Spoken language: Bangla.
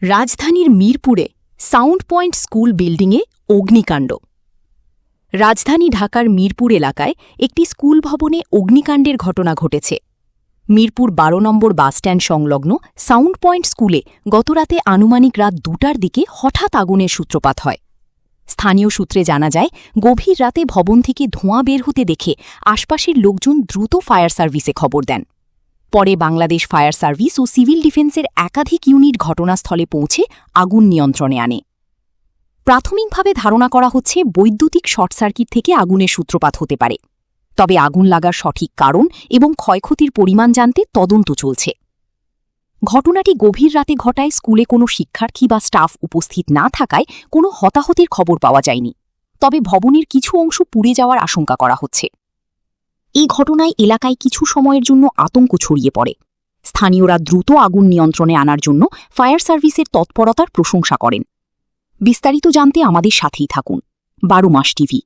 রাজধানীর মিরপুরে সাউন্ড পয়েন্ট স্কুল বিল্ডিংয়ে অগ্নিকাণ্ড। রাজধানী ঢাকার মিরপুর এলাকায় একটি স্কুল ভবনে অগ্নিকাণ্ডের ঘটনা ঘটেছে। মিরপুর ১২ নম্বর বাসস্ট্যান্ড সংলগ্ন সাউন্ড পয়েন্ট স্কুলে গতরাতে আনুমানিক রাত ২টার দিকে হঠাৎ আগুনের সূত্রপাত হয়। স্থানীয় সূত্রে জানা যায়, গভীর রাতে ভবন থেকে ধোঁয়া বের হতে দেখে আশপাশের লোকজন দ্রুত ফায়ার সার্ভিসে খবর দেন। পরে বাংলাদেশ ফায়ার সার্ভিস ও সিভিল ডিফেন্সের একাধিক ইউনিট ঘটনাস্থলে পৌঁছে আগুন নিয়ন্ত্রণে আনে। প্রাথমিকভাবে ধারণা করা হচ্ছে বৈদ্যুতিক শর্ট সার্কিট থেকে আগুনের সূত্রপাত হতে পারে। তবে আগুন লাগার সঠিক কারণ এবং ক্ষয়ক্ষতির পরিমাণ জানতে তদন্ত চলছে। ঘটনাটি গভীর রাতে ঘটায় স্কুলে কোনো শিক্ষার্থী বা স্টাফ উপস্থিত না থাকায় কোনো হতাহতের খবর পাওয়া যায়নি। তবে ভবনের কিছু অংশ পুড়ে যাওয়ার আশঙ্কা করা হচ্ছে। এই ঘটনায় এলাকায় কিছু সময়ের জন্য আতঙ্ক ছড়িয়ে পড়ে। স্থানীয়রা দ্রুত আগুন নিয়ন্ত্রণে আনার জন্য ফায়ার সার্ভিসের তৎপরতার প্রশংসা করেন। বিস্তারিত জানতে আমাদের সাথেই থাকুন। ১২ মাস টিভি।